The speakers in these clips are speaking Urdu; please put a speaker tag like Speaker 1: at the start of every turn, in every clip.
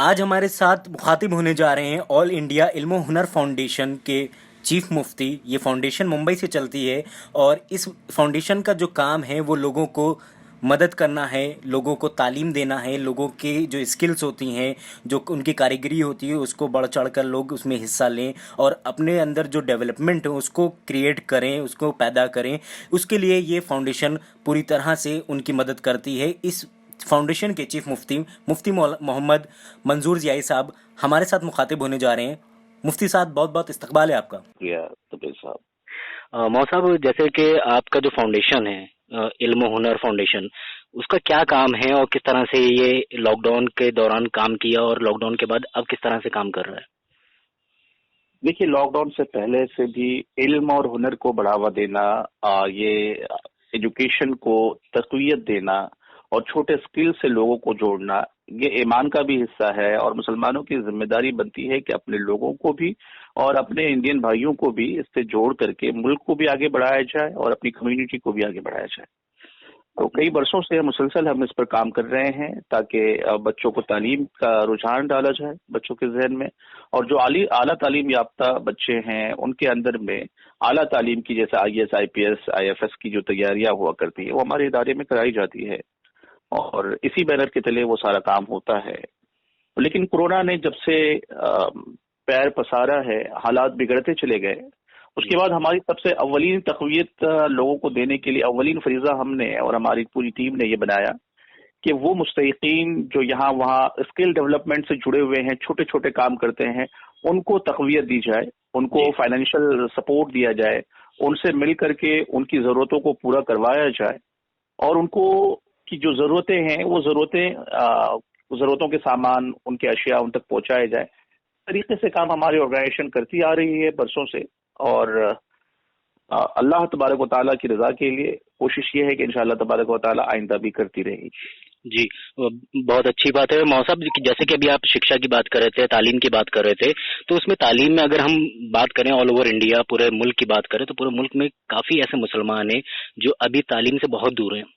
Speaker 1: آج ہمارے ساتھ مخاطب ہونے جا رہے ہیں آل انڈیا علم و ہنر فاؤنڈیشن کے چیف مفتی. یہ فاؤنڈیشن ممبئی سے چلتی ہے اور اس فاؤنڈیشن کا جو کام ہے وہ لوگوں کو مدد کرنا ہے، لوگوں کو تعلیم دینا ہے، لوگوں کی جو اسکلز ہوتی ہیں، جو ان کی کاریگری ہوتی ہے، اس کو بڑھ چڑھ کر لوگ اس میں حصہ لیں اور اپنے اندر جو ڈیولپمنٹ ہے اس کو کریٹ کریں، اس کو پیدا کریں. اس کے لیے یہ فاؤنڈیشن پوری طرح سے ان کی مدد کرتی ہے. اس فاؤنڈیشن کے چیف مفتی محمد منظور ضیائی صاحب ہمارے ساتھ مخاطب ہونے جا رہے ہیں. مفتی صاحب بہت بہت استقبال ہے آپ کا.
Speaker 2: طبیل صاحب. مو صاحب، جیسے کہ آپ کا جو فاؤنڈیشن ہے علم و ہنر فاؤنڈیشن، اس کا کیا کام ہے اور کس طرح سے یہ لاک ڈاؤن کے دوران کام کیا اور لاک ڈاؤن کے بعد اب کس طرح سے کام کر رہا ہے؟
Speaker 3: دیکھیے، لاک ڈاؤن سے پہلے سے بھی علم اور ہنر کو بڑھاوا دینا، یہ ایجوکیشن کو تقویت دینا اور چھوٹے اسکل سے لوگوں کو جوڑنا، یہ ایمان کا بھی حصہ ہے اور مسلمانوں کی ذمہ داری بنتی ہے کہ اپنے لوگوں کو بھی اور اپنے انڈین بھائیوں کو بھی اس سے جوڑ کر کے ملک کو بھی آگے بڑھایا جائے اور اپنی کمیونٹی کو بھی آگے بڑھایا جائے. تو کئی برسوں سے مسلسل ہم اس پر کام کر رہے ہیں تاکہ بچوں کو تعلیم کا رجحان ڈالا جائے بچوں کے ذہن میں، اور جو اعلیٰ تعلیم یافتہ بچے ہیں ان کے اندر میں اعلیٰ تعلیم کی، جیسے I S, I P S, I F S کی جو تیاریاں ہوا کرتی ہیں وہ ہمارے ادارے میں کرائی جاتی ہے اور اسی بینر کے تلے وہ سارا کام ہوتا ہے. لیکن کورونا نے جب سے پیر پسارا ہے، حالات بگڑتے چلے گئے. اس کے بعد ہماری سب سے اولین تقویت لوگوں کو دینے کے لیے اولین فریضہ ہم نے اور ہماری پوری ٹیم نے یہ بنایا کہ وہ مستحقین جو یہاں وہاں اسکل ڈیولپمنٹ سے جڑے ہوئے ہیں، چھوٹے چھوٹے کام کرتے ہیں، ان کو تقویت دی جائے، ان کو فائنینشیل سپورٹ دیا جائے، ان سے مل کر کے ان کی ضرورتوں کو پورا کروایا جائے اور ان کو کی جو ضرورتیں ہیں وہ ضرورتوں کے سامان، ان کے اشیاء ان تک پہنچائے جائے. طریقے سے کام ہماری آرگنائزیشن کرتی آ رہی ہے برسوں سے، اور اللہ تبارک و تعالیٰ کی رضا کے لیے کوشش یہ ہے کہ انشاءاللہ تبارک و تعالیٰ آئندہ بھی کرتی رہے گی.
Speaker 2: جی، بہت اچھی بات ہے. مو صاحب، جیسے کہ ابھی آپ شکشا کی بات کر رہے تھے، تعلیم کی بات کر رہے تھے، تو اس میں تعلیم میں اگر ہم بات کریں آل اوور انڈیا، پورے ملک کی بات کریں، تو پورے ملک میں کافی ایسے مسلمان ہیں جو ابھی تعلیم سے بہت دور ہیں.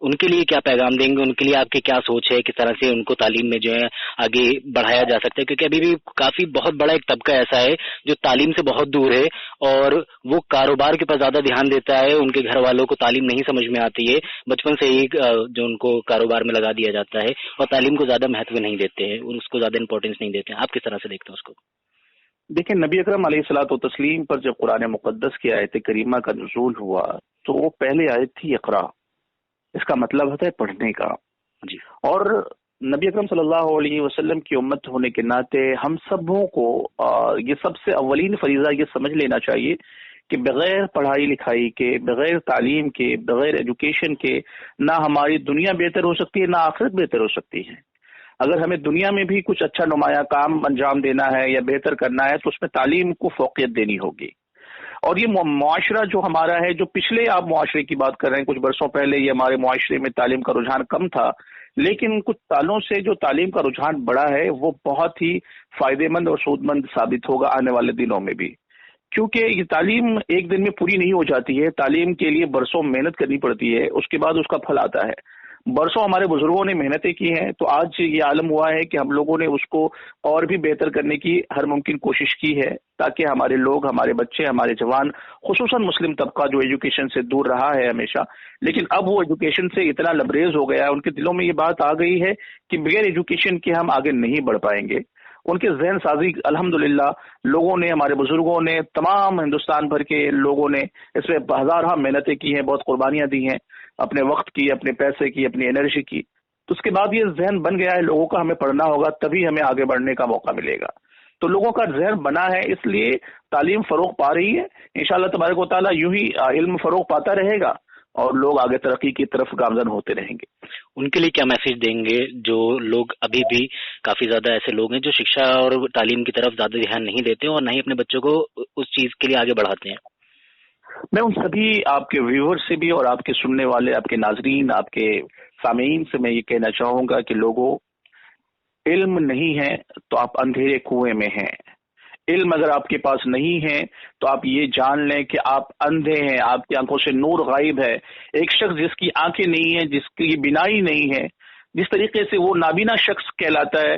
Speaker 2: ان کے لیے کیا پیغام دیں گے؟ ان کے لیے آپ کی کیا سوچ ہے؟ کس طرح سے ان کو تعلیم میں جو ہے آگے بڑھایا جا سکتا ہے؟ کیونکہ ابھی بھی کافی بہت بڑا ایک طبقہ ایسا ہے جو تعلیم سے بہت دور ہے اور وہ کاروبار کے اوپر زیادہ دھیان دیتا ہے. ان کے گھر والوں کو تعلیم نہیں سمجھ میں آتی ہے، بچپن سے ہی جو ان کو کاروبار میں لگا دیا جاتا ہے اور تعلیم کو زیادہ مہتو نہیں دیتے ہیں، اس کو زیادہ امپورٹینس نہیں دیتے ہیں. آپ کس طرح سے دیکھتے ہیں اس کو؟
Speaker 3: دیکھیں، نبی اکرم علیہ الصلوۃ والتسلیم پر جب قرآن مقدس کی آیت کریمہ کا نزول ہوا تو وہ پہلی آیت تھی اقرا. اس کا مطلب ہوتا ہے پڑھنے کا.
Speaker 2: جی.
Speaker 3: اور نبی اکرم صلی اللہ علیہ وسلم کی امت ہونے کے ناطے ہم سبوں کو یہ سب سے اولین فریضہ یہ سمجھ لینا چاہیے کہ بغیر پڑھائی لکھائی کے، بغیر تعلیم کے، بغیر ایجوکیشن کے نہ ہماری دنیا بہتر ہو سکتی ہے نہ آخرت بہتر ہو سکتی ہے. اگر ہمیں دنیا میں بھی کچھ اچھا نمایاں کام انجام دینا ہے یا بہتر کرنا ہے تو اس میں تعلیم کو فوقیت دینی ہوگی. اور یہ معاشرہ جو ہمارا ہے، جو پچھلے آپ معاشرے کی بات کر رہے ہیں، کچھ برسوں پہلے یہ ہمارے معاشرے میں تعلیم کا رجحان کم تھا، لیکن کچھ سالوں سے جو تعلیم کا رجحان بڑھا ہے وہ بہت ہی فائدے مند اور سود مند ثابت ہوگا آنے والے دنوں میں بھی. کیونکہ یہ تعلیم ایک دن میں پوری نہیں ہو جاتی ہے، تعلیم کے لیے برسوں محنت کرنی پڑتی ہے، اس کے بعد اس کا پھل آتا ہے. برسوں ہمارے بزرگوں نے محنتیں کی ہیں تو آج یہ عالم ہوا ہے کہ ہم لوگوں نے اس کو اور بھی بہتر کرنے کی ہر ممکن کوشش کی ہے تاکہ ہمارے لوگ، ہمارے بچے، ہمارے جوان، خصوصاً مسلم طبقہ جو ایجوکیشن سے دور رہا ہے ہمیشہ، لیکن اب وہ ایجوکیشن سے اتنا لبریز ہو گیا ہے، ان کے دلوں میں یہ بات آ گئی ہے کہ بغیر ایجوکیشن کے ہم آگے نہیں بڑھ پائیں گے. ان کے ذہن سازی الحمدللہ لوگوں نے، ہمارے بزرگوں نے، تمام ہندوستان بھر کے لوگوں نے اس میں ہزارہ محنتیں کی ہیں، بہت قربانیاں دی ہیں، اپنے وقت کی، اپنے پیسے کی، اپنی انرجی کی. تو اس کے بعد یہ ذہن بن گیا ہے لوگوں کا، ہمیں پڑھنا ہوگا تبھی ہمیں آگے بڑھنے کا موقع ملے گا. تو لوگوں کا ذہن بنا ہے، اس لیے تعلیم فروغ پا رہی ہے. انشاءاللہ تبارک و تعالیٰ یوں ہی علم فروغ پاتا رہے گا اور لوگ آگے ترقی کی طرف گامزن ہوتے رہیں گے.
Speaker 2: ان کے لیے کیا میسج دیں گے جو لوگ ابھی بھی کافی زیادہ ایسے لوگ ہیں جو شکشا اور تعلیم کی طرف زیادہ دھیان نہیں دیتے اور نہ ہی اپنے بچوں کو اس چیز کے لیے آگے بڑھاتے ہیں؟
Speaker 3: میں ان سبھی آپ کے ویور سے بھی اور آپ کے سننے والے، آپ کے ناظرین، آپ کے سامعین سے میں یہ کہنا چاہوں گا کہ لوگوں، علم نہیں ہے تو آپ اندھیرے کنویں میں ہیں. علم اگر آپ کے پاس نہیں ہے تو آپ یہ جان لیں کہ آپ اندھے ہیں، آپ کی آنکھوں سے نور غائب ہے. ایک شخص جس کی آنکھیں نہیں ہیں، جس کی بینائی نہیں ہے، جس طریقے سے وہ نابینا شخص کہلاتا ہے،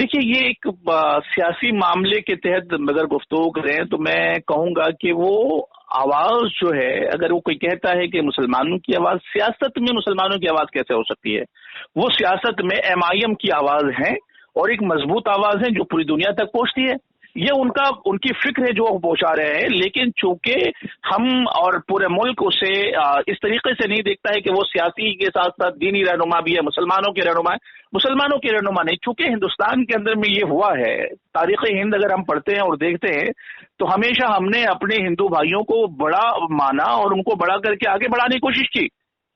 Speaker 3: دیکھیے یہ ایک سیاسی معاملے کے تحت اگر گفتگو کریں تو میں کہوں گا کہ وہ آواز جو ہے، اگر وہ کوئی کہتا ہے کہ مسلمانوں کی آواز، سیاست میں مسلمانوں کی آواز کیسے ہو سکتی ہے؟ وہ سیاست میں ایم آئی ایم کی آواز ہے اور ایک مضبوط آواز ہے جو پوری دنیا تک پہنچتی ہے. یہ ان کی فکر ہے جو وہ پہنچا رہے ہیں، لیکن چونکہ ہم اور پورے ملک اسے اس طریقے سے نہیں دیکھتا ہے کہ وہ سیاسی کے ساتھ ساتھ دینی رہنما بھی ہے، مسلمانوں کے رہنما ہے. مسلمانوں کے رہنما نہیں، چونکہ ہندوستان کے اندر میں یہ ہوا ہے، تاریخ ہند اگر ہم پڑھتے ہیں اور دیکھتے ہیں تو ہمیشہ ہم نے اپنے ہندو بھائیوں کو بڑا مانا اور ان کو بڑا کر کے آگے بڑھانے کی کوشش کی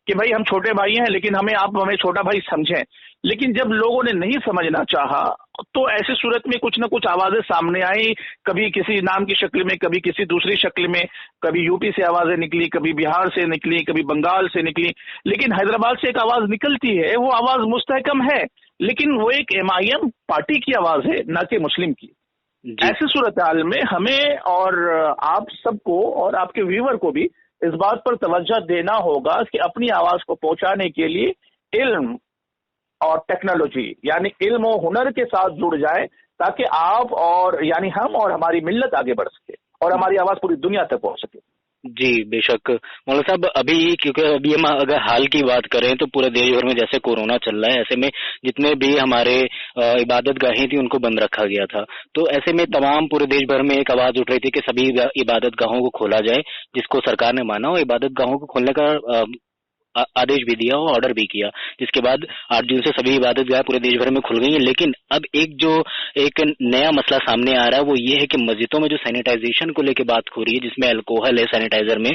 Speaker 3: کہ بھائی ہم چھوٹے بھائی ہیں لیکن آپ ہمیں چھوٹا بھائی سمجھیں. لیکن جب لوگوں نے نہیں سمجھنا چاہا تو ایسی صورت میں کچھ نہ کچھ آوازیں سامنے آئی، کبھی کسی نام کی شکل میں، کبھی کسی دوسری شکل میں، کبھی یو پی سے آوازیں نکلی، کبھی بہار سے نکلی، کبھی بنگال سے نکلی. لیکن حیدرآباد سے ایک آواز نکلتی ہے، وہ آواز مستحکم ہے لیکن وہ ایک ایم آئی ایم پارٹی کی آواز ہے، نہ کہ مسلم کی. ایسی صورتحال میں ہمیں اور آپ سب کو اور آپ کے ویور کو بھی اس بات پر توجہ دینا ہوگا کہ اپنی آواز کو پہنچانے کے لیے علم اور ٹیکنالوجی یعنی علم و ہنر کے ساتھ جڑ جائے تاکہ آپ اور یعنی ہم اور ہماری ملت آگے بڑھ سکے اور ہماری آواز پوری دنیا تک پہنچ سکے.
Speaker 2: جی بے شک مولانا صاحب، کیونکہ ابھی ہم اگر حال کی بات کریں تو پورے دیش بھر میں جیسے کورونا چل رہا ہے، ایسے میں جتنے بھی ہمارے عبادت گاہیں تھیں ان کو بند رکھا گیا تھا. تو ایسے میں تمام پورے دیش بھر میں ایک آواز اٹھ رہی تھی کہ سبھی عبادت گاہوں کو کھولا جائے، جس کو سرکار نے مانا اور عبادت گاہوں کو کھولنے کا آدیش بھی دیا اور آرڈر بھی کیا، جس کے بعد 8 جون سے سبھی عبادت گاہ پورے دیش بھر میں کھل گئی ہیں. لیکن اب ایک نیا مسئلہ سامنے آ رہا ہے، وہ یہ ہے کہ مسجدوں میں جو سینیٹائزیشن کو لے کے بات ہو رہی ہے، جس میں الکوہل ہے سینیٹائزر میں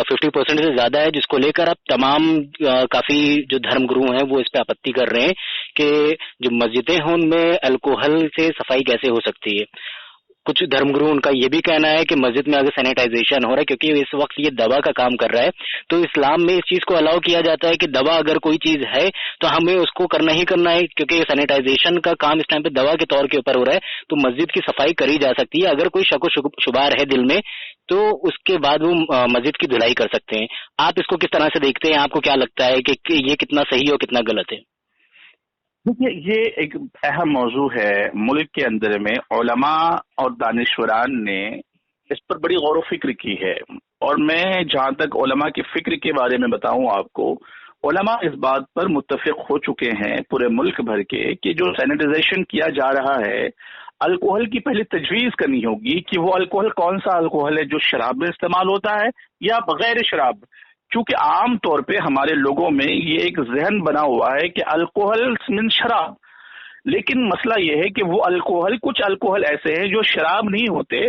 Speaker 2: 50% سے زیادہ ہے، جس کو لے کر اب تمام کافی جو دھرم گرو ہیں وہ اس پہ آپتی کر رہے ہیں کہ جو مسجدیں ہیں ان میں الکوہل سے صفائی کیسے ہو سکتی ہے. کچھ دھرم گرو ان کا یہ بھی کہنا ہے کہ مسجد میں اگر سینیٹائزیشن ہو رہا ہے کیونکہ اس وقت یہ دوا کا کام کر رہا ہے، تو اسلام میں اس چیز کو الاؤ کیا جاتا ہے کہ دوا اگر کوئی چیز ہے تو ہمیں اس کو کرنا ہی کرنا ہے، کیونکہ سینیٹائزیشن کا کام اس ٹائم پہ دوا کے طور کے اوپر ہو رہا ہے. تو مسجد کی صفائی کری جا سکتی ہے، اگر کوئی شک و شبہ ہے دل میں تو اس کے بعد وہ مسجد کی دھلائی کر سکتے ہیں. آپ اس کو کس طرح سے دیکھتے ہیں؟ آپ کو کیا لگتا ہے کہ یہ کتنا صحیح اور کتنا غلط ہے؟
Speaker 3: دیکھیے یہ ایک اہم موضوع ہے. ملک کے اندر میں علماء اور دانشوران نے اس پر بڑی غور و فکر کی ہے، اور میں جہاں تک علماء کی فکر کے بارے میں بتاؤں آپ کو، علماء اس بات پر متفق ہو چکے ہیں پورے ملک بھر کے کہ جو سینیٹائزیشن کیا جا رہا ہے، الکوہل کی پہلے تجویز کرنی ہوگی کہ وہ الکوہل کون سا الکوہل ہے جو شراب میں استعمال ہوتا ہے یا بغیر شراب. چونکہ عام طور پہ ہمارے لوگوں میں یہ ایک ذہن بنا ہوا ہے کہ الکوہل من شراب، لیکن مسئلہ یہ ہے کہ وہ کچھ الکوہل ایسے ہیں جو شراب نہیں ہوتے،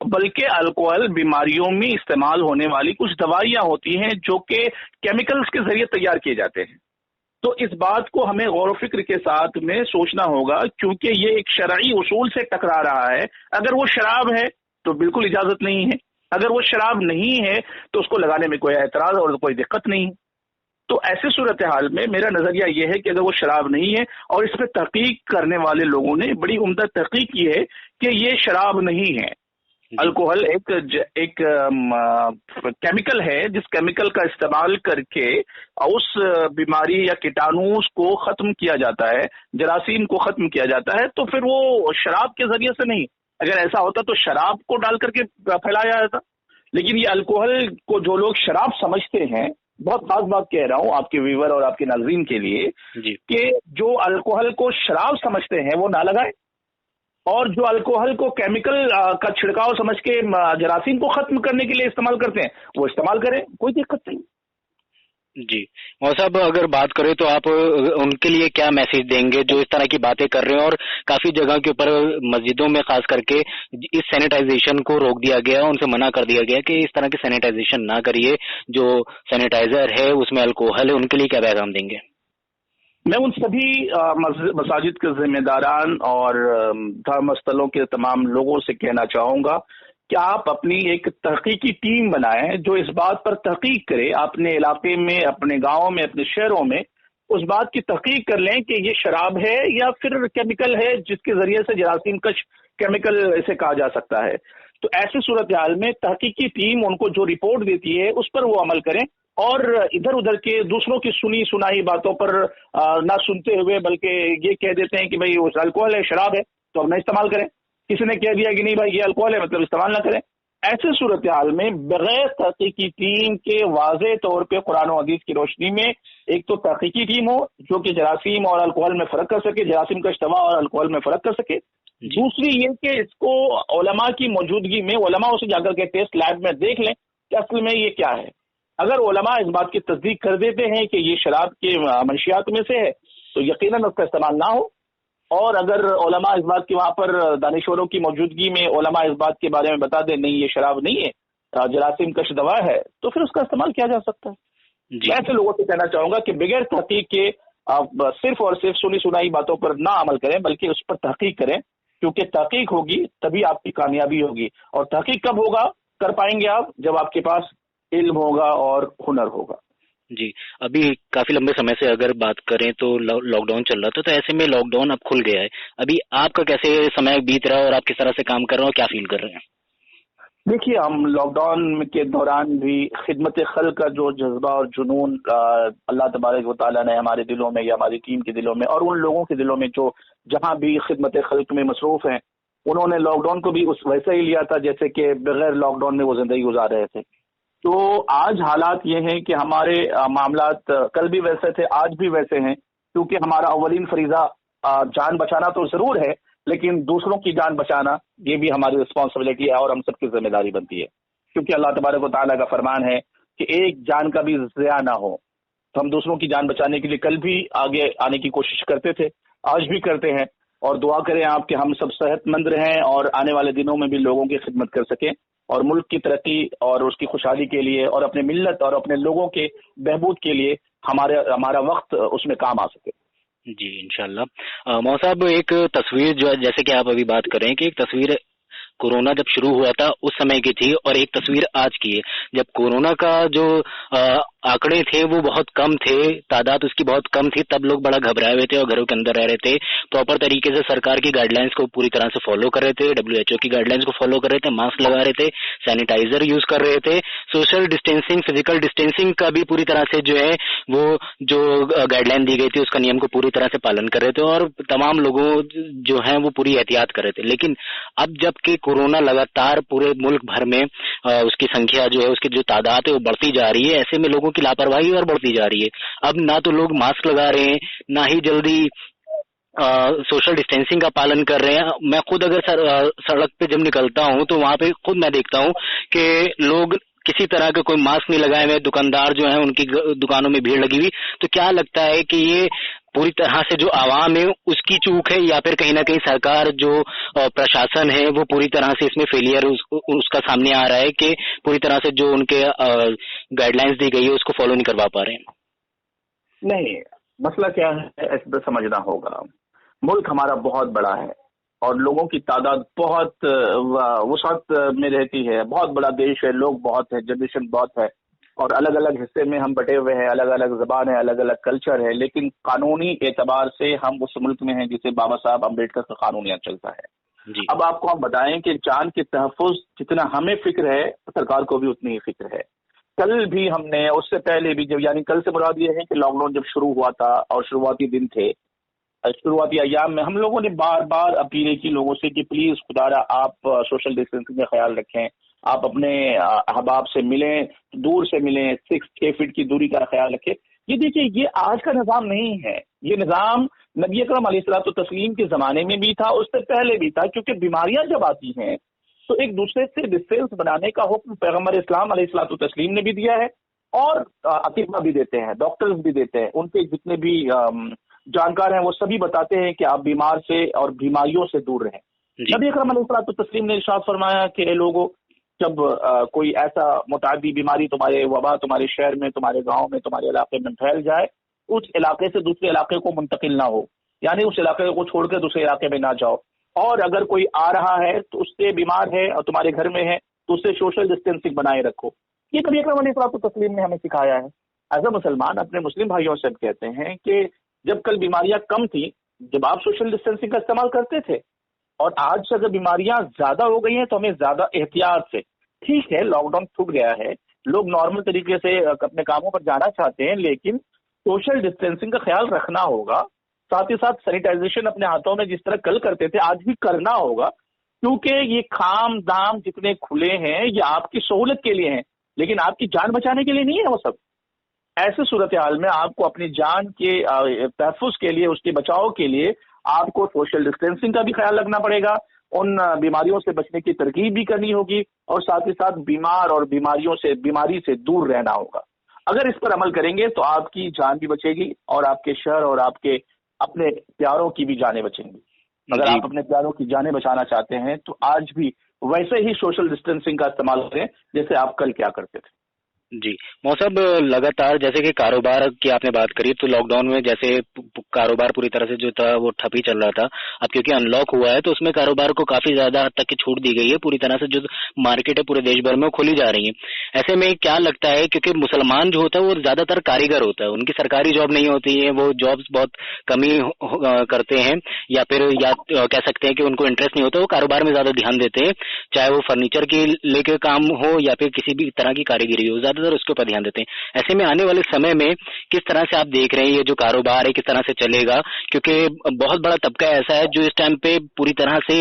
Speaker 3: بلکہ الکوہل بیماریوں میں استعمال ہونے والی کچھ دوائیاں ہوتی ہیں جو کہ کیمیکلز کے ذریعے تیار کیے جاتے ہیں. تو اس بات کو ہمیں غور و فکر کے ساتھ میں سوچنا ہوگا، کیونکہ یہ ایک شرعی اصول سے ٹکرا رہا ہے. اگر وہ شراب ہے تو بالکل اجازت نہیں ہے، اگر وہ شراب نہیں ہے تو اس کو لگانے میں کوئی اعتراض اور کوئی دقت نہیں. تو ایسی صورتحال میں میرا نظریہ یہ ہے کہ اگر وہ شراب نہیں ہے، اور اس پہ تحقیق کرنے والے لوگوں نے بڑی عمدہ تحقیق کی ہے کہ یہ شراب نہیں ہے. الکوہل ایک کیمیکل ہے جس کیمیکل کا استعمال کر کے اس بیماری یا کیٹانوس کو ختم کیا جاتا ہے، جراثیم کو ختم کیا جاتا ہے. تو پھر وہ شراب کے ذریعے سے نہیں. اگر ایسا ہوتا تو شراب کو ڈال کر کے پھیلایا جاتا. لیکن یہ الکوہل کو جو لوگ شراب سمجھتے ہیں، بہت خاص بات کہہ رہا ہوں آپ کے ویور اور آپ کے ناظرین کے لیے کہ جو الکوہل کو شراب سمجھتے ہیں وہ نہ لگائیں، اور جو الکوہل کو کیمیکل کا چھڑکاؤ سمجھ کے جراثیم کو ختم کرنے کے لیے استعمال کرتے ہیں وہ استعمال کریں، کوئی دقت نہیں.
Speaker 2: جی مولانا صاحب، اگر بات کریں تو آپ ان کے لیے کیا میسج دیں گے جو اس طرح کی باتیں کر رہے ہیں، اور کافی جگہ کے اوپر مسجدوں میں خاص کر کے اس سینیٹائزیشن کو روک دیا گیا، ان سے منع کر دیا گیا کہ اس طرح کی سینیٹائزیشن نہ کریے، جو سینیٹائزر ہے اس میں الکوہل ہے، ان کے لیے کیا پیغام دیں گے؟
Speaker 3: میں ان سبھی مساجد کے ذمہ داران اور دھرم استھلوں کے تمام لوگوں سے کہنا چاہوں گا کہ آپ اپنی ایک تحقیقی ٹیم بنائیں جو اس بات پر تحقیق کرے، اپنے علاقے میں، اپنے گاؤں میں، اپنے شہروں میں اس بات کی تحقیق کر لیں کہ یہ شراب ہے یا پھر کیمیکل ہے جس کے ذریعے سے جراثیم کش کیمیکل اسے کہا جا سکتا ہے. تو ایسی صورتحال میں تحقیقی ٹیم ان کو جو رپورٹ دیتی ہے اس پر وہ عمل کریں، اور ادھر ادھر کے دوسروں کی سنی سنائی باتوں پر نہ سنتے ہوئے بلکہ یہ کہہ دیتے ہیں کہ بھائی وہ الکوہل ہے، شراب ہے تو اب نہ استعمال کریں. کسی نے کہہ دیا کہ نہیں بھائی یہ الکوہل ہے مطلب استعمال نہ کریں. ایسے صورتحال میں بغیر تحقیقی ٹیم کے واضح طور پہ قرآن و حدیث کی روشنی میں ایک تو تحقیقی ٹیم ہو جو کہ جراثیم اور الکوہل میں فرق کر سکے، جراثیم کا اشتباہ اور الکوہل میں فرق کر سکے. دوسری یہ کہ اس کو علماء کی موجودگی میں علماء اسے جا کر کے ٹیسٹ لیب میں دیکھ لیں کہ اصل میں یہ کیا ہے. اگر علماء اس بات کی تصدیق کر دیتے ہیں کہ یہ شراب کے منشیات میں سے ہے تو یقیناً اس کا استعمال نہ ہو. اور اگر علماء اس بات کی وہاں پر دانشوروں کی موجودگی میں علماء اس بات کے بارے میں بتا دیں نہیں یہ شراب نہیں ہے، جراثیم کش دوا ہے، تو پھر اس کا استعمال کیا جا سکتا ہے. میں ایسے لوگوں سے کہنا چاہوں گا کہ بغیر تحقیق کے آپ صرف اور صرف سنی سنائی باتوں پر نہ عمل کریں بلکہ اس پر تحقیق کریں، کیونکہ تحقیق ہوگی تبھی آپ کی کامیابی ہوگی. اور تحقیق کب ہوگا کر پائیں گے آپ جب آپ کے پاس علم ہوگا اور ہنر ہوگا.
Speaker 2: جی، ابھی کافی لمبے سمے سے اگر بات کریں تو لاک ڈاؤن چل رہا تھا، تو ایسے میں لاک ڈاؤن اب کھل گیا ہے. ابھی آپ کا کیسے سمے بیت رہا ہے اور آپ کس طرح سے کام کر رہے ہیں اور کیا فیل کر رہے ہیں؟
Speaker 3: دیکھیے ہم لاک ڈاؤن کے دوران بھی خدمت خلق کا جو جذبہ اور جنون اللہ تبارک و تعالیٰ نے ہمارے دلوں میں یا ہماری ٹیم کے دلوں میں اور ان لوگوں کے دلوں میں جو جہاں بھی خدمت خلق میں مصروف ہیں، انہوں نے لاک ڈاؤن کو بھی اس ویسے ہی لیا تھا جیسے کہ بغیر لاک ڈاؤن میں وہ زندگی گزار رہے تھے. تو آج حالات یہ ہیں کہ ہمارے معاملات کل بھی ویسے تھے آج بھی ویسے ہیں، کیونکہ ہمارا اولین فریضہ جان بچانا تو ضرور ہے لیکن دوسروں کی جان بچانا یہ بھی ہماری رسپانسبلٹی ہے اور ہم سب کی ذمہ داری بنتی ہے. کیونکہ اللہ تبارک و تعالیٰ کا فرمان ہے کہ ایک جان کا بھی ضیاع نہ ہو. تو ہم دوسروں کی جان بچانے کے لیے کل بھی آگے آنے کی کوشش کرتے تھے، آج بھی کرتے ہیں. اور دعا کریں آپ کہ ہم سب صحت مند رہیں اور آنے والے دنوں میں بھی لوگوں کی خدمت کر سکیں اور ملک کی ترقی اور اس کی خوشحالی کے لیے اور اپنے ملت اور اپنے لوگوں کے بہبود کے لیے ہمارا وقت اس میں کام آ سکے.
Speaker 2: جی انشاءاللہ. مو صاحب ایک تصویر جو ہے جیسے کہ آپ ابھی بات کر رہے ہیں کہ ایک تصویر کورونا جب شروع ہوا تھا اس سمے کی تھی اور ایک تصویر آج کی ہے. جب کورونا کا جو آنکڑے تھے وہ بہت کم تھے، تعداد اس کی بہت کم تھی، تب لوگ بڑا گھبرائے ہوئے تھے اور گھروں کے اندر رہ رہے تھے، پراپر طریقے سے سرکار کی گائیڈ لائنس کو پوری طرح سے فالو کر رہے تھے، WHO کی گائیڈ لائنس کو فالو کر رہے تھے، ماسک لگا رہے تھے، سینیٹائزر یوز کر رہے تھے، سوشل ڈسٹینسنگ فزیکل ڈسٹینسنگ کا بھی پوری طرح سے جو ہے وہ جو گائیڈ لائن دی گئی تھی اس کا نیم کو پوری طرح سے پالن کر رہے تھے اور تمام لوگوں جو ہیں وہ پوری احتیاط کر رہے تھے. لیکن اب جب کہ کورونا لگاتار پورے ملک بھر میں اس کی سنکھیا جو ہے اس کی جو تعداد ہے وہ بڑھتی جا رہی ہے، ایسے میں لوگوں کی لاپرواہی اور بڑھتی جا رہی ہے. اب نہ تو لوگ ماسک لگا رہے ہیں نہ ہی جلدی سوشل ڈسٹینسنگ کا پالن کر رہے ہیں. میں خود اگر سڑک پہ جب نکلتا ہوں تو وہاں پہ خود میں دیکھتا ہوں کہ لوگ کسی طرح کا کوئی ماسک نہیں لگائے ہوئے، دکاندار جو ہیں ان کی دکانوں میں بھیڑ لگی ہوئی. تو کیا لگتا ہے کہ یہ پوری طرح سے جو عوام ہے اس کی چوک ہے یا پھر کہیں نہ کہیں سرکار جو پرشاسن ہے وہ پوری طرح سے اس میں فیلئر اس کا سامنے آ رہا ہے کہ پوری طرح سے جو ان کے گائیڈ لائنس دی گئی ہے اس کو فالو نہیں کروا پا رہے ہیں؟
Speaker 3: نہیں، مسئلہ کیا ہے ایسے تو سمجھنا ہوگا. ملک ہمارا بہت بڑا ہے اور لوگوں کی تعداد بہت وسعت میں رہتی ہے، بہت بڑا دیش ہے، لوگ بہت ہیں، جنریشن بہت ہے اور الگ الگ حصے میں ہم بٹے ہوئے ہیں، الگ الگ زبان ہے، الگ الگ کلچر ہے. لیکن قانونی اعتبار سے ہم اس ملک میں ہیں جسے بابا صاحب امبیڈکر کا قانون یہاں چلتا ہے.
Speaker 2: جی.
Speaker 3: اب آپ کو ہم بتائیں کہ جان کے تحفظ جتنا ہمیں فکر ہے سرکار کو بھی اتنی ہی فکر ہے. کل بھی ہم نے اس سے پہلے بھی جب یعنی کل سے مراد یہ ہے کہ لاک ڈاؤن جب شروع ہوا تھا اور شروعاتی دن تھے، شروعاتی ایام میں ہم لوگوں نے بار بار اپیلیں کی لوگوں سے کہ پلیز خدارا آپ سوشل ڈسٹینسنگ کا خیال رکھیں، آپ اپنے احباب سے ملیں، دور سے ملیں، 6 فٹ کی دوری کا خیال رکھیں. یہ دیکھیے یہ آج کا نظام نہیں ہے، یہ نظام نبی اکرم علیہ الصلوۃ والتسلیم کے زمانے میں بھی تھا، اس سے پہلے بھی تھا. کیونکہ بیماریاں جب آتی ہیں تو ایک دوسرے سے ڈسٹینس بنانے کا حکم پیغمبر اسلام علیہ الصلوۃ والتسلیم نے بھی دیا ہے اور اطباء بھی دیتے ہیں، ڈاکٹرز بھی دیتے ہیں، ان کے جتنے بھی جانکار ہیں وہ سبھی بتاتے ہیں کہ آپ بیمار سے اور بیماریوں سے دور رہیں. نبی اکرم علیہ الصلوۃ والتسلیم نے ارشاد فرمایا کہ اے لوگوں، جب کوئی ایسا متعدی بیماری تمہارے وبا تمہارے شہر میں، تمہارے گاؤں میں، تمہارے علاقے میں پھیل جائے، اس علاقے سے دوسرے علاقے کو منتقل نہ ہو، یعنی اس علاقے کو چھوڑ کے دوسرے علاقے میں نہ جاؤ. اور اگر کوئی آ رہا ہے تو اس سے بیمار ہے اور تمہارے گھر میں ہے تو اس سے سوشل ڈسٹینسنگ بنائے رکھو. یہ نبی اکرم علیہ الصلوۃ والتسلیم نے ہمیں سکھایا ہے. ایز اے مسلمان اپنے مسلم بھائیوں سے کہتے ہیں کہ جب کل بیماریاں کم تھیں، جب آپ سوشل ڈسٹینسنگ کا استعمال کرتے تھے، اور آج سے اگر بیماریاں زیادہ ہو گئی ہیں تو ہمیں زیادہ احتیاط سے، ٹھیک ہے لاک ڈاؤن چھوٹ گیا ہے لوگ نارمل طریقے سے اپنے کاموں پر جانا چاہتے ہیں، لیکن سوشل ڈسٹینسنگ کا خیال رکھنا ہوگا. ساتھ ہی ساتھ سینیٹائزیشن اپنے ہاتھوں میں جس طرح کل کرتے تھے آج بھی کرنا ہوگا، کیونکہ یہ کام دام جتنے کھلے ہیں یہ آپ کی سہولت کے لیے ہیں، لیکن آپ کی جان بچانے کے لیے نہیں ہے وہ سب. ایسے صورتحال میں آپ کو اپنی جان کے تحفظ کے لیے، اس کے بچاؤ کے لیے آپ کو سوشل ڈسٹینسنگ کا بھی خیال رکھنا پڑے گا، ان بیماریوں سے بچنے کی ترغیب بھی کرنی ہوگی، اور ساتھ ہی ساتھ بیمار اور بیماری سے دور رہنا ہوگا. اگر اس پر عمل کریں گے تو آپ کی جان بھی بچے گی اور آپ کے شہر اور آپ کے اپنے پیاروں کی بھی جانیں بچیں گی. اگر آپ اپنے پیاروں کی جانیں بچانا چاہتے ہیں تو آج بھی ویسے ہی سوشل ڈسٹینسنگ کا استعمال کریں جیسے آپ کل کیا کرتے تھے.
Speaker 2: جی صاحب، لگاتار جیسے کہ کاروبار کی آپ نے بات کری، تو لاک ڈاؤن میں جیسے کاروبار پوری طرح سے جو تھا وہ ٹھپ ہی چل رہا تھا. اب کیونکہ ان لاک ہوا ہے تو اس میں کاروبار کو کافی زیادہ حد تک کی چھوٹ دی گئی ہے. پوری طرح سے جو مارکیٹ ہے پورے دیش بھر میں وہ کھولی جا رہی ہیں. ایسے میں کیا لگتا ہے، کیونکہ مسلمان جو ہوتا ہے وہ زیادہ تر کاریگر ہوتا ہے، ان کی سرکاری جاب نہیں ہوتی ہے، وہ جابس بہت کم ہی کرتے ہیں، یا پھر کہہ سکتے ہیں کہ ان کو انٹرسٹ نہیں ہوتا، وہ کاروبار میں زیادہ دھیان دیتے ہیں، چاہے وہ فرنیچر کی لے کے کام ہو یا پھر کسی بھی طرح کی کاریگری ہو، زیادہ تر اس کے اوپر دھیان دیتے ہیں. ایسے میں آنے والے سمے میں کس طرح سے آپ دیکھ رہے ہیں یہ جو کاروبار ہے کس طرح سے چلے گا؟ کیونکہ بہت بڑا طبقہ ایسا ہے جو اس ٹائم پہ پوری طرح سے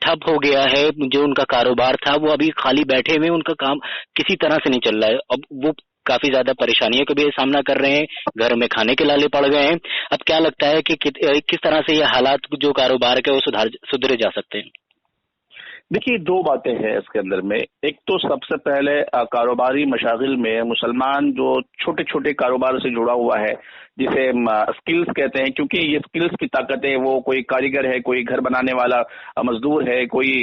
Speaker 2: ٹھپ ہو گیا ہے. جو ان کا کاروبار تھا وہ ابھی خالی بیٹھے ہوئے، ان کا کام کسی طرح سے نہیں چل رہا ہے. اب وہ کافی زیادہ پریشانیوں کا بھی سامنا کر رہے ہیں، گھر میں کھانے کے لالے پڑ گئے ہیں. اب کیا لگتا ہے کہ کس طرح سے یہ حالات جو کاروبار کے وہ سدھرے جا سکتے ہیں؟
Speaker 3: دیکھیے، دو باتیں ہیں اس کے اندر میں. ایک تو سب سے پہلے کاروباری مشاغل میں مسلمان جو چھوٹے چھوٹے کاروبار سے جڑا ہوا ہے، جسے سکلز کہتے ہیں، کیونکہ یہ سکلز کی طاقت ہے. وہ کوئی کاریگر ہے، کوئی گھر بنانے والا مزدور ہے، کوئی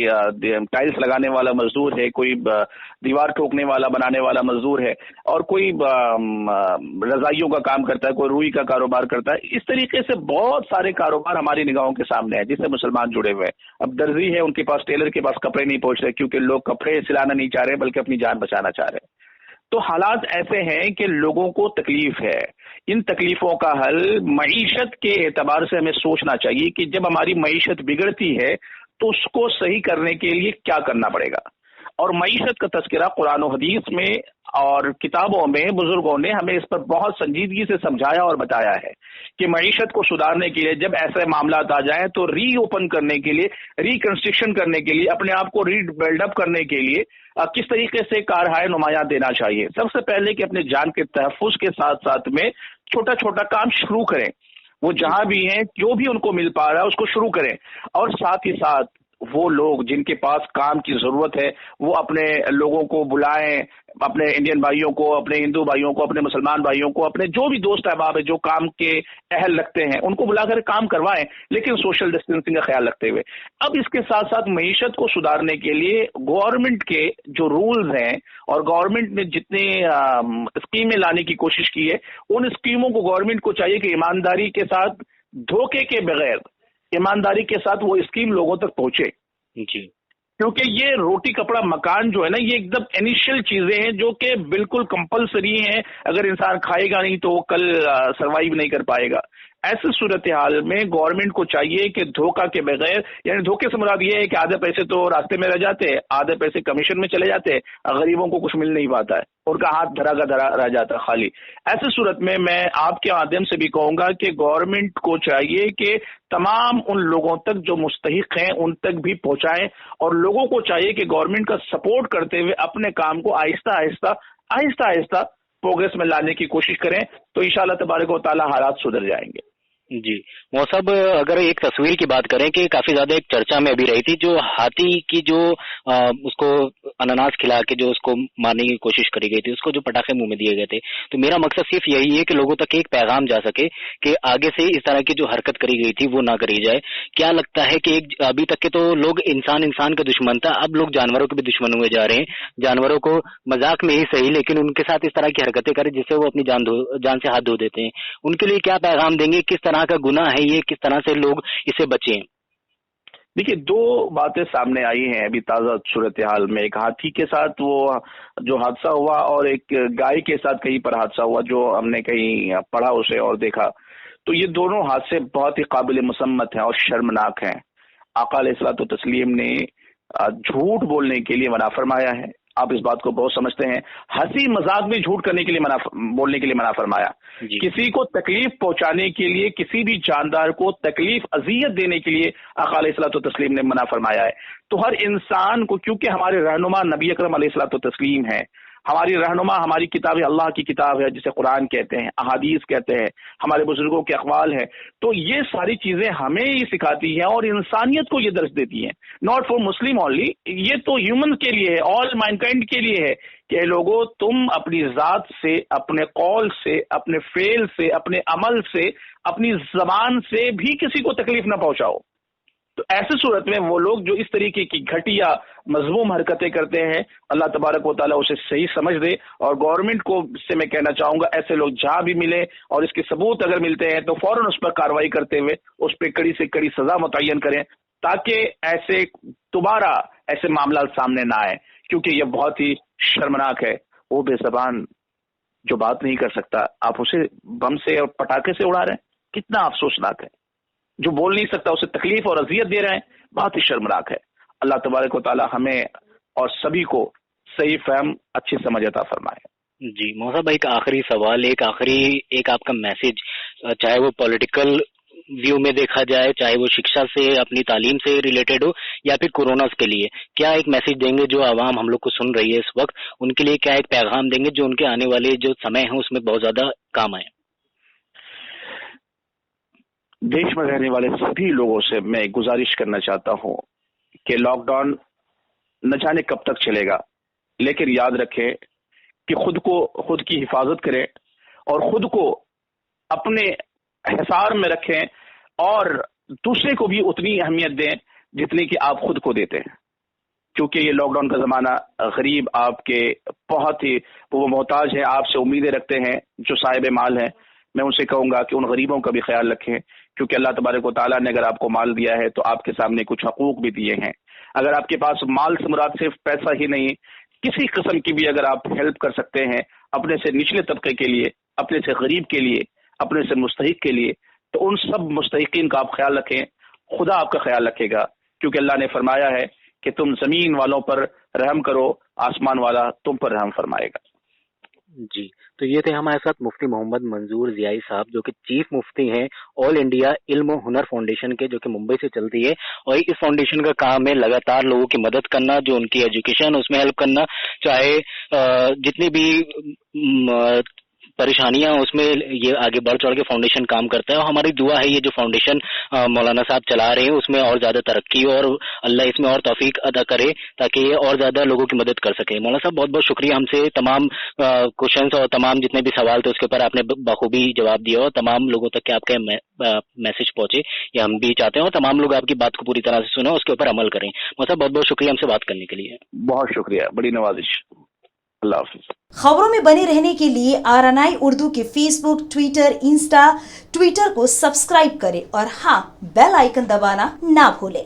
Speaker 3: ٹائلز لگانے والا مزدور ہے، کوئی دیوار ٹھوکنے والا بنانے والا مزدور ہے، اور کوئی رضائیوں کا کام کرتا ہے، کوئی روئی کا کاروبار کرتا ہے. اس طریقے سے بہت سارے کاروبار ہماری نگاہوں کے سامنے ہیں جس سے مسلمان جڑے ہوئے ہیں. اب درزی ہے، ان کے پاس ٹیلر کے پاس کپڑے نہیں پہنچ رہے کیونکہ لوگ کپڑے سلانا نہیں چاہ رہے بلکہ اپنی جان بچانا چاہ رہے ہیں. تو حالات ایسے ہیں کہ لوگوں کو تکلیف ہے. ان تکلیفوں کا حل معیشت کے اعتبار سے ہمیں سوچنا چاہیے کہ جب ہماری معیشت بگڑتی ہے تو اس کو صحیح کرنے کے لیے کیا کرنا پڑے گا. اور معیشت کا تذکرہ قرآن و حدیث میں اور کتابوں میں بزرگوں نے ہمیں اس پر بہت سنجیدگی سے سمجھایا اور بتایا ہے کہ معیشت کو سدھارنے کے لیے جب ایسے معاملات آ جائیں تو ری اوپن کرنے کے لیے، ریکنسٹرکشن کرنے کے لیے، اپنے آپ کو ری بلڈ اپ کرنے کے لیے کس طریقے سے کارہائے نمایاں دینا چاہیے. سب سے پہلے کہ اپنے جان کے تحفظ کے ساتھ ساتھ میں چھوٹا چھوٹا کام شروع کریں. وہ جہاں بھی ہیں جو بھی ان کو مل پا رہا ہے اس کو شروع کریں. اور ساتھ ہی ساتھ وہ لوگ جن کے پاس کام کی ضرورت ہے وہ اپنے لوگوں کو بلائیں، اپنے انڈین بھائیوں کو، اپنے ہندو بھائیوں کو، اپنے مسلمان بھائیوں کو، اپنے جو بھی دوست احباب ہیں جو کام کے اہل لگتے ہیں ان کو بلا کر کام کروائیں، لیکن سوشل ڈسٹینسنگ کا خیال رکھتے ہوئے. اب اس کے ساتھ ساتھ معیشت کو سدھارنے کے لیے گورنمنٹ کے جو رولز ہیں اور گورنمنٹ نے جتنے اسکیمیں لانے کی کوشش کی ہے، ان اسکیموں کو گورنمنٹ کو چاہیے کہ ایمانداری کے ساتھ، دھوکے کے بغیر ایمانداری کے ساتھ وہ اسکیم لوگوں تک پہنچے.
Speaker 2: جی،
Speaker 3: کیونکہ یہ روٹی کپڑا مکان جو ہے نا، یہ ایک دم انیشیل چیزیں ہیں جو کہ بالکل کمپلسری ہیں. اگر انسان کھائے گا نہیں تو وہ کل سروائیو نہیں کر پائے گا. ایسے صورتحال میں گورنمنٹ کو چاہیے کہ دھوکہ کے بغیر، یعنی دھوکے سے مراد یہ ہے کہ آدھے پیسے تو راستے میں رہ جاتے ہیں، آدھے پیسے کمیشن میں چلے جاتے ہیں، غریبوں کو کچھ مل نہیں پاتا ہے، ان کا ہاتھ دھرا کا دھرا رہ جاتا ہے خالی. ایسے صورت میں میں آپ کے مادھیم سے بھی کہوں گا کہ گورنمنٹ کو چاہیے کہ تمام ان لوگوں تک جو مستحق ہیں ان تک بھی پہنچائیں، اور لوگوں کو چاہیے کہ گورنمنٹ کا سپورٹ کرتے ہوئے اپنے کام کو آہستہ آہستہ پروگریس میں لانے کی کوشش کریں تو انشاءاللہ تبارک و تعالی حالات سدھر جائیں گے.
Speaker 2: جی صاحب، اگر ایک تصویر کی بات کریں کہ کافی زیادہ ایک چرچا میں ابھی رہی تھی، جو ہاتھی کی جو اس کو انناس کھلا کے جو اس کو مارنے کی کوشش کری گئی تھی، اس کو جو پٹاخے منہ میں دیے گئے تھے، تو میرا مقصد صرف یہی ہے کہ لوگوں تک ایک پیغام جا سکے کہ آگے سے اس طرح کی جو حرکت کری گئی تھی وہ نہ کری جائے. کیا لگتا ہے کہ ابھی تک کے تو لوگ انسان کا دشمن تھا، اب لوگ جانوروں کے بھی دشمن ہوئے جا رہے ہیں. جانوروں کو مذاق میں ہی صحیح لیکن ان کے ساتھ اس طرح کی حرکتیں کریں جس سے وہ اپنی جان سے ہاتھ دھو دیتے ہیں. ان کے لیے کیا پیغام دیں گے؟ کس طرح کا گناہ ہے یہ؟ کس طرح سے لوگ اسے بچیں؟
Speaker 3: دیکھیے، دو باتیں سامنے آئی ہیں ابھی تازہ صورتحال میں. ایک ہاتھی کے ساتھ وہ جو حادثہ ہوا اور ایک گائے کے ساتھ کہیں پر حادثہ ہوا جو ہم نے کہیں پڑھا اسے اور دیکھا. تو یہ دونوں حادثے بہت ہی قابل مسمت ہیں اور شرمناک ہیں. آقا علیہ الصلوۃ والتسلیم نے جھوٹ بولنے کے لیے منع فرمایا ہے. آپ اس بات کو بہت سمجھتے ہیں. ہنسی مذاق میں جھوٹ کرنے کے لیے بولنے کے لیے منع فرمایا. کسی کو تکلیف پہنچانے کے لیے، کسی بھی جاندار کو تکلیف اذیت دینے کے لیے آقا علیہ الصلوۃ والتسلیم نے منع فرمایا ہے. تو ہر انسان کو، کیونکہ ہمارے رہنما نبی اکرم علیہ الصلوۃ والتسلیم ہے، ہماری رہنما، ہماری کتاب اللہ کی کتاب ہے جسے قرآن کہتے ہیں، احادیث کہتے ہیں، ہمارے بزرگوں کے اقوال ہیں، تو یہ ساری چیزیں ہمیں یہ سکھاتی ہیں اور انسانیت کو یہ درس دیتی ہیں. ناٹ فار مسلم اونلی، یہ تو ہیومن کے لیے ہے، آل مینکائنڈ کے لیے ہے کہ اے لوگوں، تم اپنی ذات سے، اپنے قول سے، اپنے فعل سے، اپنے عمل سے، اپنی زبان سے بھی کسی کو تکلیف نہ پہنچاؤ. تو ایسی صورت میں وہ لوگ جو اس طریقے کی گھٹیا مذموم حرکتیں کرتے ہیں، اللہ تبارک و تعالیٰ اسے صحیح سمجھ دے. اور گورنمنٹ کو سے میں کہنا چاہوں گا، ایسے لوگ جہاں بھی ملے اور اس کے ثبوت اگر ملتے ہیں تو فوراً اس پر کارروائی کرتے ہوئے اس پہ کڑی سے کڑی سزا متعین کریں، تاکہ ایسے دوبارہ ایسے معاملات سامنے نہ آئے. کیونکہ یہ بہت ہی شرمناک ہے. وہ بے زبان جو بات نہیں کر سکتا، آپ اسے بم سے اور پٹاخے سے اڑا رہے ہیں، کتنا افسوسناک ہے. جو بول نہیں سکتا اسے تکلیف اور اذیت دے رہے ہیں، بہت ہی شرمناک ہے. اللہ تبارک و تعالی ہمیں اور سبھی کو صحیح فہم، اچھی سمجھ عطا فرمائے.
Speaker 2: جی مولانا صاحب، ایک آخری سوال، ایک آپ کا میسج، چاہے وہ پولیٹیکل ویو میں دیکھا جائے، چاہے وہ شکشا سے، اپنی تعلیم سے ریلیٹڈ ہو، یا پھر کورونا کے لیے، کیا ایک میسج دیں گے جو عوام ہم لوگ کو سن رہی ہے اس وقت، ان کے لیے کیا ایک پیغام دیں گے جو ان کے آنے والے جو سمے ہیں اس میں بہت زیادہ کام آئے؟
Speaker 3: دیش میں رہنے والے سبھی لوگوں سے میں گزارش کرنا چاہتا ہوں کہ لاک ڈاؤن نہ جانے کب تک چلے گا، لیکن یاد رکھیں کہ خود کی حفاظت کریں اور خود کو اپنے حصار میں رکھیں اور دوسرے کو بھی اتنی اہمیت دیں جتنی کہ آپ خود کو دیتے ہیں. کیونکہ یہ لاک ڈاؤن کا زمانہ، غریب آپ کے بہت ہی وہ محتاج ہیں، آپ سے امیدیں رکھتے ہیں جو صاحب مال ہیں. میں ان سے کہوں گا کہ ان غریبوں کا بھی خیال رکھیں، کیونکہ اللہ تبارک و تعالیٰ نے اگر آپ کو مال دیا ہے تو آپ کے سامنے کچھ حقوق بھی دیے ہیں. اگر آپ کے پاس مال سے مراد صرف پیسہ ہی نہیں، کسی قسم کی بھی اگر آپ ہیلپ کر سکتے ہیں اپنے سے نچلے طبقے کے لیے، اپنے سے غریب کے لیے، اپنے سے مستحق کے لیے، تو ان سب مستحقین کا آپ خیال رکھیں. خدا آپ کا خیال رکھے گا، کیونکہ اللہ نے فرمایا ہے کہ تم زمین والوں پر رحم کرو، آسمان والا تم پر رحم فرمائے گا.
Speaker 2: جی، تو یہ تھے ہمارے ساتھ مفتی محمد منظور ضیائی صاحب، جو کہ چیف مفتی ہیں آل انڈیا علم و ہنر فاؤنڈیشن کے، جو کہ ممبئی سے چلتی ہے. اور اس فاؤنڈیشن کا کام ہے لگاتار لوگوں کی مدد کرنا، جو ان کی ایجوکیشن اس میں ہیلپ کرنا، چاہے جتنی بھی پریشانیاں اس میں یہ آگے بڑھ چڑھ کے فاؤنڈیشن کام کرتا ہے. اور ہماری دعا ہے یہ جو فاؤنڈیشن مولانا صاحب چلا رہے ہیں اس میں اور زیادہ ترقی ہو اور اللہ اس میں اور توفیق ادا کرے تاکہ یہ اور زیادہ لوگوں کی مدد کر سکے. مولانا صاحب بہت بہت شکریہ، ہم سے تمام کوشچنس اور تمام جتنے بھی سوال تھے اس کے اوپر آپ نے بخوبی جواب دیا اور تمام لوگوں تک کہ آپ کا میسج پہنچے یہ ہم بھی چاہتے ہیں، اور تمام لوگ آپ کی بات کو پوری طرح سے سنیں، اس کے اوپر عمل کریں. مولانا صاحب بہت بہت شکریہ ہم سے بات کرنے کے لیے.
Speaker 3: بہت شکریہ، بڑی نوازش. اللہ حافظ.
Speaker 4: خبروں میں بنے رہنے کے لیے RNI اردو کے فیس بک، ٹویٹر، انسٹا، ٹویٹر کو سبسکرائب کریں اور ہاں بیل آئیکن دبانا نہ بھولیں.